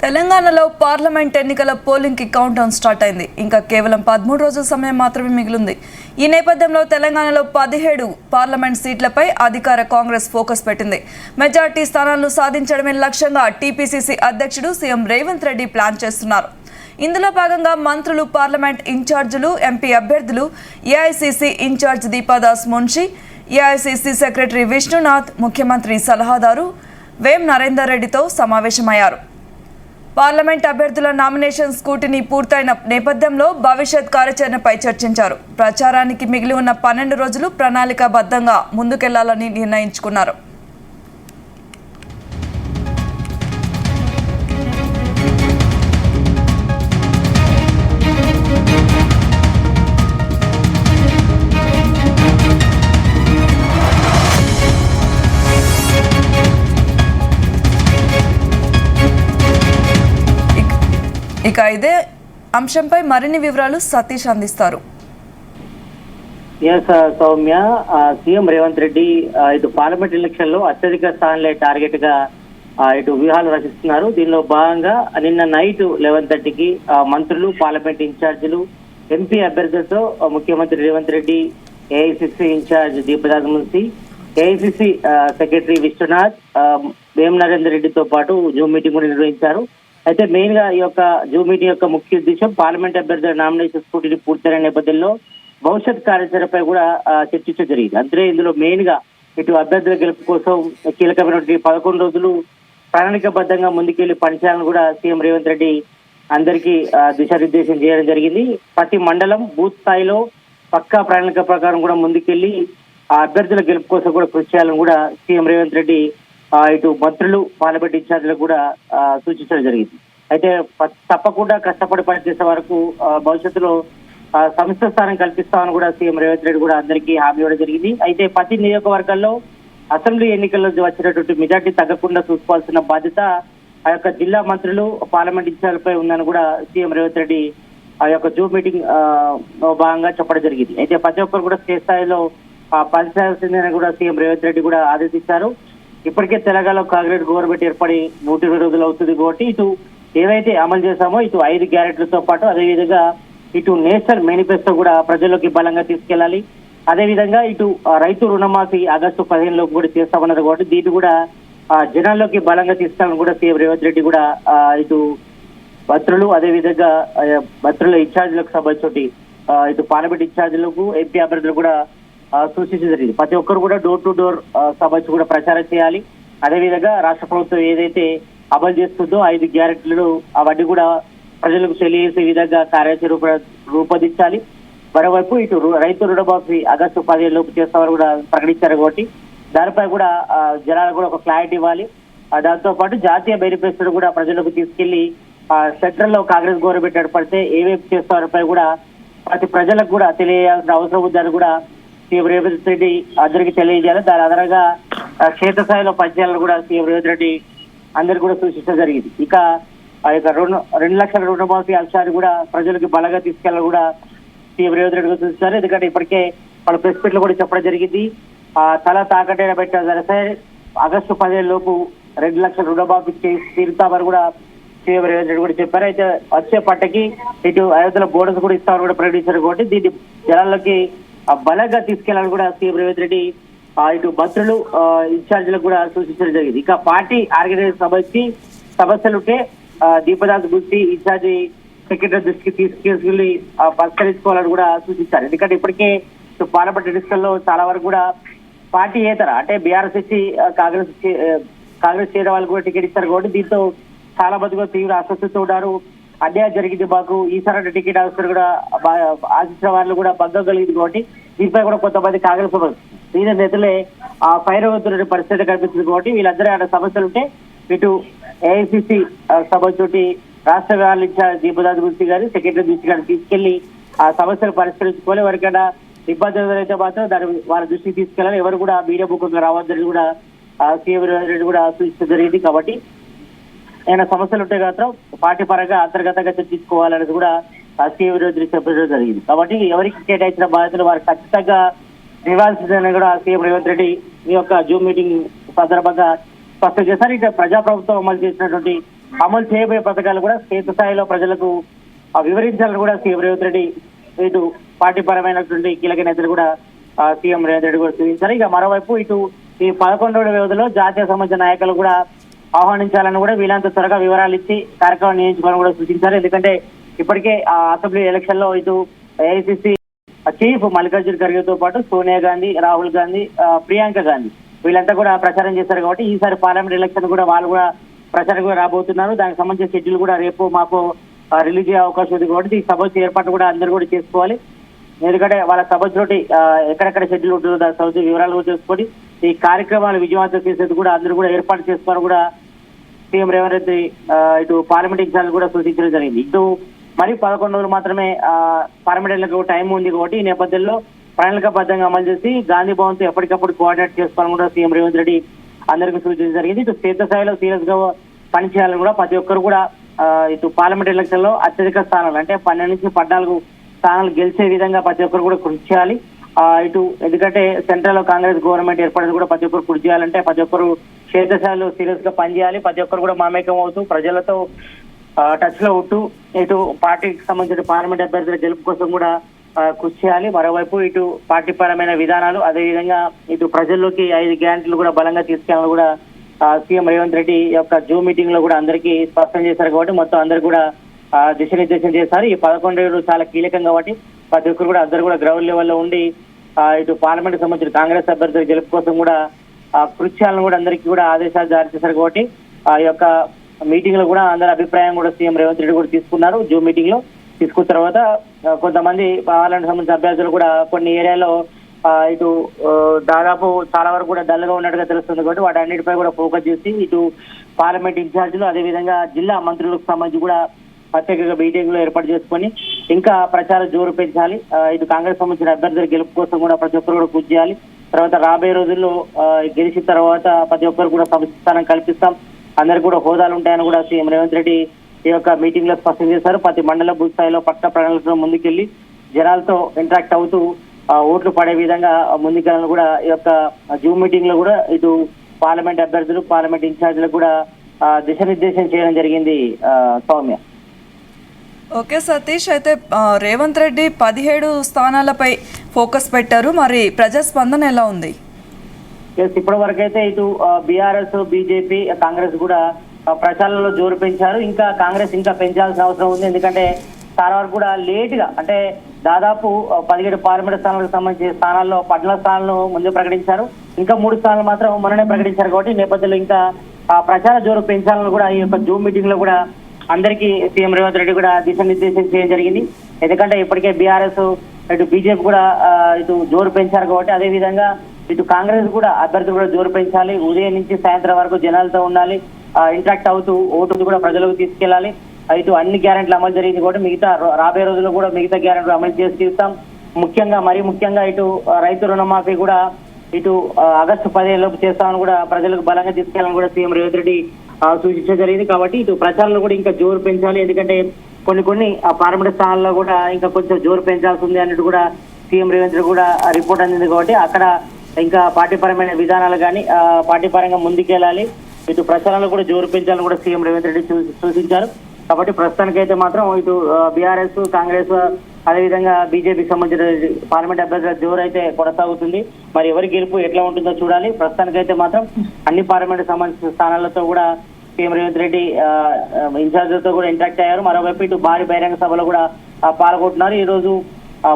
తెలంగాణలో పార్లమెంట్ ఎన్నికల పోలింగ్ కి కౌంట్ డౌన్ స్టార్ట్ అయింది. ఇంకా కేవలం 13 రోజుల సమయం మాత్రమే మిగిలింది. ఈ నేపథ్యంలో తెలంగాణలో 17 పార్లమెంట్ సీట్లపై అధికార కాంగ్రెస్ ఫోకస్ పెట్టింది. మెజార్టీ స్థానాలను సాధించడమే లక్ష్యంగా టీపీసీసీ అధ్యక్షుడు సీఎం రేవంత్ రెడ్డి ప్లాన్ చేస్తున్నారు. ఇందులో భాగంగా మంత్రులు, పార్లమెంట్ ఇన్ఛార్జీలు, ఎంపీ అభ్యర్థులు, AICC in-charge Deepa Das, AICC secretary Vishnunath, ముఖ్యమంత్రి సలహాదారు వేం నరేందర్ రెడ్డితో సమావేశమయ్యారు. పార్లమెంట్ అభ్యర్థుల నామినేషన్ స్క్రూటినీ పూర్తయిన నేపథ్యంలో భవిష్యత్ కార్యాచరణపై చర్చించారు. ప్రచారానికి మిగిలి ఉన్న 12 రోజులు ప్రణాళికాబద్ధంగా ముందుకెళ్లాలని నిర్ణయించుకున్నారు. ఇక ఇదే అంశంపై మరిన్ని వివరాలు సతీష్ అందిస్తారు. సౌమ్య, సీఎం రేవంత్ రెడ్డి ఇటు పార్లమెంట్ ఎలక్షన్ లో అత్యధిక స్థానాలే టార్గెట్ గా ఇటు వ్యూహాలు రచిస్తున్నారు. దీనిలో భాగంగా నిన్న నైట్ 11:30కి మంత్రులు, పార్లమెంట్ ఇన్ఛార్జీలు, ఎంపీ అభ్యర్థులతో ముఖ్యమంత్రి Revanth Reddy, AICC incharge Deepa Das Munshi, AICC secretary Vishnunath, Vem Narender రెడ్డితో పాటు జూమ్ మీటింగ్ కూడా నిర్వహించారు. అయితే మెయిన్ గా ఈ యొక్క జూమ్ మీటింగ్ యొక్క ముఖ్య ఉద్దేశం పార్లమెంట్ అభ్యర్థుల నామినేషన్ స్క్రూటినీ పూర్తయిన నేపథ్యంలో భవిష్యత్ కార్యాచరణపై కూడా చర్చించడం జరిగింది. అంటే ఇందులో మెయిన్ గా ఇటు అభ్యర్థుల గెలుపు కోసం కీలకమైనటువంటి 11 రోజులు ప్రణాళికాబద్ధంగా ముందుకెళ్లి పనిచేయాలని కూడా సీఎం రేవంత్ రెడ్డి అందరికీ దిశానిర్దేశం చేయడం జరిగింది. ప్రతి మండలం బూత్ స్థాయిలో పక్కా ప్రణాళిక ప్రకారం కూడా ముందుకెళ్లి ఆ అభ్యర్థుల గెలుపు కోసం కూడా కృషి చేయాలని కూడా సీఎం రేవంత్ రెడ్డి ఇటు మంత్రులు, పార్లమెంట్ ఇన్ఛార్జీలకు కూడా సూచించడం జరిగింది. అయితే తప్పకుండా కష్టపడి పనిచేసే వరకు భవిష్యత్తులో సంస్థ స్థానం కల్పిస్తామని కూడా సీఎం రేవంత్ రెడ్డి కూడా అందరికీ హామీ ఇవ్వడం జరిగింది. అయితే ప్రతి నియోజకవర్గాల్లో అసెంబ్లీ ఎన్నికల్లో వచ్చినటువంటి మెజార్టీ తగ్గకుండా చూసుకోవాల్సిన బాధ్యత ఆ యొక్క జిల్లా మంత్రులు, పార్లమెంట్ ఇన్ఛార్జీలపై ఉందని కూడా సీఎం రేవంత్ రెడ్డి ఆ యొక్క జూమ్ మీటింగ్ భాగంగా చెప్పడం జరిగింది. అయితే ప్రతి ఒక్కరు కూడా స్టేట్ స్థాయిలో పనిచేయాల్సిందని కూడా సీఎం రేవంత్ రెడ్డి కూడా ఆదేశించారు. ఇప్పటికే తెలంగాణలో కాంగ్రెస్ గవర్నమెంట్ ఏర్పడి 120 రోజులు అవుతుంది కాబట్టి ఇటు ఏవైతే అమలు చేశామో ఇటు 5 గ్యారెంటీలతో పాటు అదేవిధంగా ఇటు నేషనల్ మేనిఫెస్టో కూడా ప్రజల్లోకి బలంగా తీసుకెళ్లాలి. అదేవిధంగా ఇటు రైతు రుణమాఫీ ఆగస్టు 15 లోపు కూడా చేస్తామన్నారు కాబట్టి దీన్ని కూడా జనాల్లోకి బలంగా తీసుకెళ్ళాలని కూడా సీఎం రేవంత్ రెడ్డి కూడా ఇటు మంత్రులు, అదేవిధంగా మంత్రుల ఇన్ఛార్జీలకు సంబంధించి ఇటు పార్లమెంట్ ఇన్ఛార్జీలకు, ఎంపీ అభ్యర్థులకు కూడా సూచించడం జరిగింది. ప్రతి ఒక్కరు కూడా డోర్ టు డోర్ సంబంధించి కూడా ప్రచారం చేయాలి. అదేవిధంగా రాష్ట్ర ప్రభుత్వం ఏదైతే అమలు చేస్తుందో 5 గ్యారెంటీలు అవన్నీ కూడా ప్రజలకు తెలియజేసే విధంగా కార్యాచరణ రూపొందించాలి. మరోవైపు ఇటు రైతు రుణమాఫీ ఆగస్టు 15 లోపు చేస్తామని కూడా ప్రకటించారు కాబట్టి దానిపై కూడా జనాలకు కూడా ఒక క్లారిటీ ఇవ్వాలి. దాంతో పాటు జాతీయ మేనిఫెస్టోను కూడా ప్రజలకు తీసుకెళ్లి సెంట్రల్ లో కాంగ్రెస్ గవర్నమెంట్ ఏర్పడితే ఏవేపు చేస్తారపై కూడా ప్రతి ప్రజలకు కూడా తెలియాల్సిన అవసరం ఉందని కూడా సీఎం రేవంత్ రెడ్డి అందరికీ తెలియజేయాలి. దాని ఆధారంగా క్షేత్రస్థాయిలో పనిచేయాలని కూడా సీఎం రేవంత్ రెడ్డి అందరికి కూడా సూచించడం జరిగింది. ఇక ఆ యొక్క 2 లక్షల రుణమాఫీ అంశాన్ని కూడా ప్రజలకు బలంగా తీసుకెళ్ళాలని కూడా సీఎం రేవంత్ రెడ్డి సూచిస్తారు. ఎందుకంటే ఇప్పటికే వాళ్ళ ప్రెస్ మీట్ లో కూడా చెప్పడం జరిగింది. తల తాకట్టైన పెట్టారు సరే ఆగస్టు 15 లోపు 2 లక్షల రుణమాఫీ చేసి తీరుతామని కూడా సీఎం రేవంత్ రెడ్డి కూడా చెప్పారు. అయితే వచ్చే పంటకి ఇటు 500 బోనస్ కూడా ఇస్తామని కూడా ప్రకటించారు కాబట్టి దీన్ని జనాల్లోకి బలంగా తీసుకెళ్లాలని కూడా సీఎం రేవంత్ రెడ్డి ఇటు మంత్రులు, ఇన్ఛార్జీలకు కూడా సూచించడం జరిగింది. ఇక పార్టీ ఆర్గనైజేషన్ సంబంధించి సమస్యలుంటే దీపదాస్ మున్షి ఇన్ఛార్జి సెక్రటరీ దృష్టికి తీసుకెళ్లి పరిష్కరించుకోవాలని కూడా సూచించారు. ఎందుకంటే ఇప్పటికే పార్లమెంట్ ఎన్నికల్లో చాలా వరకు కూడా పార్టీ ఏతర అంటే బీఆర్ఎస్ ఇచ్చి కాంగ్రెస్ చేయడం వాళ్ళు కూడా టికెట్ ఇస్తారు కాబట్టి దీంతో చాలా మంది కూడా తీవ్ర అస్వస్థతో ఉన్నారు. అన్యాయం జరిగింది, మాకు ఈసారి టికెట్ అవసరం కూడా ఆశించిన వాళ్ళు కూడా భంగం కలిగింది కాబట్టి దీనిపై కూడా కొంతమంది కాంగ్రెస్ సీనియర్ నేతలే పైరవంతున్న పరిస్థితి కనిపిస్తుంది కాబట్టి వీళ్ళందరూ ఆయన సమస్యలు ఉంటే ఇటు ఏఐసీసీ సంబంధించి రాష్ట్ర వ్యవహారాల దీపదాస్ మున్షి గారి, సెక్రటరీ దృష్టి గారిని తీసుకెళ్లి ఆ సమస్యలు పరిష్కరించుకోవాలి. ఎవరికైనా ఇబ్బందులు అయితే మాత్రం దాని వాళ్ళ దృష్టికి తీసుకెళ్ళాలి. ఎవరు కూడా మీడియా ముఖంగా రావద్దని కూడా సీఎం రేవంత్ రెడ్డి కూడా సూచించడం జరిగింది. కాబట్టి ఏమైనా సమస్యలు ఉంటే మాత్రం పార్టీ పరంగా అంతర్గతంగా చర్చించుకోవాలనేది కూడా రాజకీయ విరోధులు చెప్పడం జరిగింది. కాబట్టి ఎవరికి కేటాయించిన బాధ్యతలు వారు ఖచ్చితంగా ఇవ్వాల్సిందని కూడా సీఎం రేవంత్ రెడ్డి ఈ యొక్క జూమ్ మీటింగ్ సందర్భంగా స్పష్టం చేశారు. ఇక ప్రజాప్రభుత్వం అమలు చేసినటువంటి అమలు చేయబోయే పథకాలు కూడా క్షేత్రస్థాయిలో ప్రజలకు వివరించాలని కూడా సీఎం రేవంత్ రెడ్డి ఇటు పార్టీ పరమైనటువంటి కీలక నేతలు కూడా సీఎం రేవంత్ రెడ్డి కూడా సూచించారు. ఇక మరోవైపు ఇటు ఈ 11 రోజుల వ్యవధిలో జాతీయ సంబంధించిన నాయకులు కూడా ఆహ్వానించాలని కూడా వీలంత త్వరగా వివరాలు ఇచ్చి కార్యక్రమం నియమించుకోవాలని కూడా సూచించారు. ఎందుకంటే ఇప్పటికే అసెంబ్లీ ఎలక్షన్ లో ఇటు ఏఐసిసి చీఫ్ మల్లికార్జున ఖర్గేతో పాటు సోనియా గాంధీ, రాహుల్ గాంధీ, ప్రియాంక గాంధీ వీళ్ళంతా కూడా ప్రచారం చేశారు. కాబట్టి ఈసారి పార్లమెంట్ ఎలక్షన్ కూడా వాళ్ళు కూడా ప్రచారం కూడా రాబోతున్నారు. దానికి సంబంధించిన షెడ్యూల్ కూడా రేపు మాకు రిలీజ్ అయ్యే అవకాశం ఉంది. కాబట్టి ఈ సభ ఏర్పాటు కూడా అందరూ కూడా చేసుకోవాలి. ఎందుకంటే వాళ్ళ సభ చోటి ఎక్కడెక్కడ షెడ్యూల్ ఉంటుందో దాని సభ వివరాలు కూడా చేసుకొని ఈ కార్యక్రమాలు విజయవంతం చేసేది కూడా అందరూ కూడా ఏర్పాటు చేసుకోవాలని కూడా సీఎం రేవంత్ రెడ్డి ఇటు పార్లమెంట్ ఎగ్జామ్లు కూడా సూచించడం జరిగింది. ఇటు మరి 11 రోజులు మాత్రమే పార్లమెంట్ ఎన్నికలకు టైం ఉంది. కాబట్టి ఈ నేపథ్యంలో ప్రణాళికాబద్ధంగా అమలు చేసి గాంధీ భవన్ తో ఎప్పటికప్పుడు కోఆర్డినేట్ చేసుకోవాలని కూడా సీఎం రేవంత్ రెడ్డి అందరికీ సూచించడం జరిగింది. ఇటు క్షేత్రస్థాయిలో సీరియస్ గా పనిచేయాలని కూడా ప్రతి ఒక్కరు కూడా ఇటు పార్లమెంట్ ఎలక్షన్ లో అత్యధిక స్థానాలు అంటే 12 నుంచి 14 స్థానాలు గెలిచే విధంగా ప్రతి ఒక్కరు కూడా కృషి చేయాలి. ఇటు ఎందుకంటే సెంట్రల్ లో కాంగ్రెస్ గవర్నమెంట్ ఏర్పడేది కూడా ప్రతి ఒక్కరు కృషి చేయాలంటే ప్రతి ఒక్కరు క్షేత్రస్థాయిలో సీరియస్ గా పనిచేయాలి. ప్రతి ఒక్కరు కూడా మమేకం అవుతూ ప్రజలతో టచ్ లో ఉంటూ ఇటు పార్టీకి సంబంధించిన పార్లమెంట్ అభ్యర్థుల గెలుపు కోసం కూడా కృషి చేయాలి. మరోవైపు ఇటు పార్టీ పరమైన విధానాలు అదేవిధంగా ఇటు ప్రజల్లోకి 5 గ్యారెంటీలు కూడా బలంగా తీసుకెళ్ళాలని కూడా సీఎం రేవంత్ రెడ్డి యొక్క జూమ్ మీటింగ్ లో కూడా అందరికీ స్పష్టం చేశారు. కాబట్టి మొత్తం అందరు కూడా దిశానిర్దేశం చేశారు. ఈ 11 రోజులు చాలా కీలకం కాబట్టి ప్రతి ఒక్కరు కూడా అందరు కూడా గ్రౌండ్ లెవెల్లో ఉండి ఇటు పార్లమెంట్ సంబంధించిన కాంగ్రెస్ అభ్యర్థుల గెలుపు కోసం కూడా కృషి చేయాలని కూడా అందరికీ కూడా ఆదేశాలు జారీ చేశారు. కాబట్టి ఆ యొక్క మీటింగ్ లో కూడా అందరి అభిప్రాయం కూడా సీఎం రేవంత్ రెడ్డి కూడా తీసుకున్నారు. జూమ్ మీటింగ్ లో తీసుకున్న తర్వాత కొంతమంది పార్లమెంట్ సంబంధించిన అభ్యర్థులు కూడా కొన్ని ఏరియాలో ఇటు దాదాపు చాలా వరకు కూడా డల్ గా ఉన్నట్టుగా తెలుస్తుంది. కాబట్టి వాటి అన్నిటిపై కూడా ఫోకస్ చేసి ఇటు పార్లమెంట్ ఇన్ఛార్జీలు అదేవిధంగా జిల్లా మంత్రులకు సంబంధించి కూడా ప్రత్యేకంగా మీటింగ్ లో ఏర్పాటు చేసుకొని ఇంకా ప్రచార జోరు పెంచాలి. ఇటు కాంగ్రెస్ సంబంధించిన అభ్యర్థుల గెలుపు కోసం కూడా ప్రతి ఒక్కరు కూడా కృషి చేయాలి. తర్వాత రాబోయే రోజుల్లో గెలిచిన తర్వాత ప్రతి ఒక్కరు కూడా సముచిత స్థానం కల్పిస్తాం, అందరికి కూడా హోదాలు ఉంటాయని కూడా సీఎం రేవంత్ రెడ్డి ఈ యొక్క మీటింగ్ లో స్పష్టం చేశారు. ప్రతి మండల బూత్ స్థాయిలో పట్ల ప్రణాళికలో ముందుకెళ్లి జనాలతో ఇంటరాక్ట్ అవుతూ ఓట్లు పడే విధంగా ముందుకెళ్ళాలని కూడా ఈ యొక్క జూమ్ మీటింగ్ లో కూడా ఇటు పార్లమెంట్ అభ్యర్థులు పార్లమెంట్ ఇన్ఛార్జీలకు కూడా దిశానిర్దేశం చేయడం జరిగింది. సౌమ్య. ఓకే సతీష్, అయితే రేవంత్ రెడ్డి 17 స్థానాలపై ఫోకస్ పెట్టారు. మరి ప్రజాస్పందన ఎలా ఉంది? ఇప్పటి వరకు అయితే ఇటు బీఆర్ఎస్, బీజేపీ, కాంగ్రెస్ కూడా ప్రచారంలో జోరు పెంచారు. ఇంకా కాంగ్రెస్ ఇంకా పెంచాల్సిన అవసరం ఉంది. ఎందుకంటే చాలా వరకు కూడా లేట్ గా అంటే దాదాపు 17 పార్లమెంట్ స్థానాలకు సంబంధించిన స్థానాల్లో 14 స్థానాలను ముందే ప్రకటించారు. ఇంకా 3 స్థానాలు మాత్రం మొన్ననే ప్రకటించారు. కాబట్టి ఈ నేపథ్యంలో ఇంకా ప్రచార జోరు పెంచాలని కూడా ఈ యొక్క జూమ్ మీటింగ్ లో కూడా అందరికీ సీఎం రేవంత్ రెడ్డి కూడా దిశానిర్దేశం చేయడం జరిగింది. ఎందుకంటే ఇప్పటికే బీఆర్ఎస్ ఇటు బీజేపీ కూడా ఇటు జోరు పెంచారు. కాబట్టి అదే విధంగా ఇటు కాంగ్రెస్ కూడా అభ్యర్థులు కూడా జోరు పెంచాలి. ఉదయం నుంచి సాయంత్రం వరకు జనాలతో ఉండాలి, ఇంటరాక్ట్ అవుతూ ఓటు కూడా ప్రజలకు తీసుకెళ్లాలి. ఇటు అన్ని గ్యారెంటీలు అమలు జరిగింది కూడా మిగతా రాబోయే రోజుల్లో కూడా మిగతా గ్యారెంటీలు అమలు చేసి తీస్తాం. ముఖ్యంగా ఇటు రైతు రుణమాఫీ కూడా ఇటు ఆగస్టు 15 లోపు చేస్తామని కూడా ప్రజలకు బలంగా తీసుకెళ్లాలని కూడా సీఎం రేవంత్ రెడ్డి సూచించడం జరిగింది. కాబట్టి ఇటు ప్రచారంలో కూడా ఇంకా జోరు పెంచాలి. ఎందుకంటే కొన్ని పార్లమెంట్ స్థానాల్లో కూడా ఇంకా కొంచెం జోరు పెంచాల్సి ఉంది అన్నట్టు కూడా సీఎం రేవంత్ రెడ్డి కూడా రిపోర్ట్ అందింది. కాబట్టి అక్కడ ఇంకా పార్టీ పరమైన విధానాలు కానీ పార్టీ పరంగా ముందుకెళ్ళాలి. ఇటు ప్రచారంలో కూడా జోరు పెంచాలని కూడా సీఎం రేవంత్ రెడ్డి సూచించారు. కాబట్టి ప్రస్తుతానికైతే మాత్రం ఇటు బీఆర్ఎస్, కాంగ్రెస్ అదేవిధంగా బీజేపీకి సంబంధించిన పార్లమెంట్ అభ్యర్థుల జోరు అయితే కొనసాగుతుంది. మరి ఎవరి గెలుపు ఎట్లా ఉంటుందో చూడాలి. ప్రస్తుతానికైతే మాత్రం అన్ని పార్లమెంట్ సంబంధించిన స్థానాలతో కూడా సీఎం రేవంత్ రెడ్డి ఇన్ఛార్జీలతో కూడా ఇంటరాక్ట్ అయ్యారు. మరోవైపు ఇటు భారీ బహిరంగ సభలో కూడా పాల్గొంటున్నారు. ఈ రోజు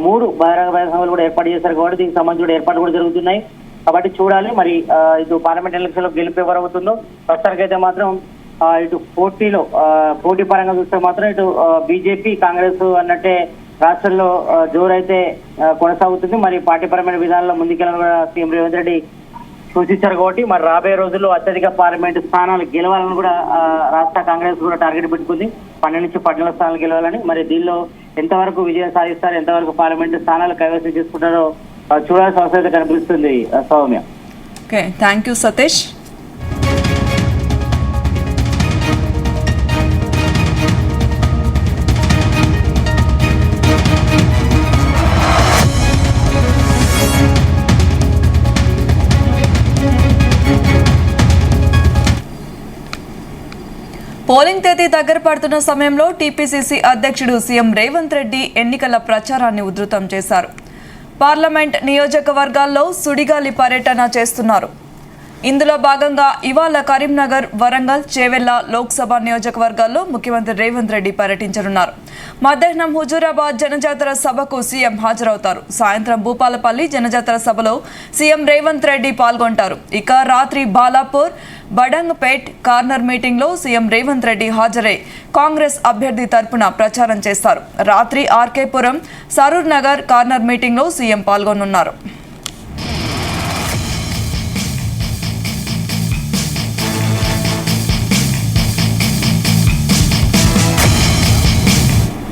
3 బహిరంగ సభలు కూడా ఏర్పాటు చేశారు. కాబట్టి దీనికి సంబంధించి కూడా ఏర్పాటు కూడా జరుగుతున్నాయి. కాబట్టి చూడాలి మరి ఇటు పార్లమెంట్ ఎలక్షన్ లో గెలుపు ఎవరు అవుతుందో. ప్రస్తుతానికైతే మాత్రం ఇటు పోటీ పరంగా చూస్తే మాత్రం ఇటు బీజేపీ, కాంగ్రెస్ అన్నట్టే రాష్ట్రంలో జోరు అయితే కొనసాగుతుంది. మరి పార్టీపరమైన విధానంలో ముందుకెళ్ళాలని కూడా సీఎం రేవంత్ రెడ్డి సూచించారు. కాబట్టి మరి రాబోయే రోజుల్లో అత్యధిక పార్లమెంట్ స్థానాలు గెలవాలని కూడా రాష్ట్ర కాంగ్రెస్ కూడా టార్గెట్ పెట్టుకుంది. 12 నుంచి 14 స్థానాలు గెలవాలని. మరి దీనిలో ఎంతవరకు విజయం సాధిస్తారు, ఎంతవరకు పార్లమెంట్ స్థానాలు కైవసం చేసుకుంటారో చూడాల్సిన అవసరం అయితే కనిపిస్తుంది. Soumya. Okay, thank you Satish. Polling తేదీ దగ్గర పడుతున్న సమయంలో టీపీసీసీ అధ్యక్షుడు సీఎం రేవంత్ రెడ్డి ఎన్నికల ప్రచారాన్ని ఉధృతం చేశారు. పార్లమెంట్ నియోజకవర్గాల్లో సుడిగాలి పర్యటన చేస్తున్నారు. ఇందులో భాగంగా ఇవాళ కరీంనగర్, వరంగల్, చేవెళ్ల లోక్సభ నియోజకవర్గాల్లో ముఖ్యమంత్రి రేవంత్ రెడ్డి పర్యటించనున్నారు. మధ్యాహ్నం హుజూరాబాద్ జనజాతర సభకు సీఎం హాజరవుతారు. సాయంత్రం భూపాలపల్లి జనజాతర సభలో సీఎం రేవంత్ రెడ్డి పాల్గొంటారు. ఇక రాత్రి బాలాపూర్, బడంగపేట్ కార్నర్ మీటింగ్లో సీఎం రేవంత్ రెడ్డి హాజరై కాంగ్రెస్ అభ్యర్థి తరపున ప్రచారం చేస్తారు. రాత్రి ఆర్కేపురం, సరూర్ నగర్ కార్నర్ మీటింగ్లో సీఎం పాల్గొనున్నారు.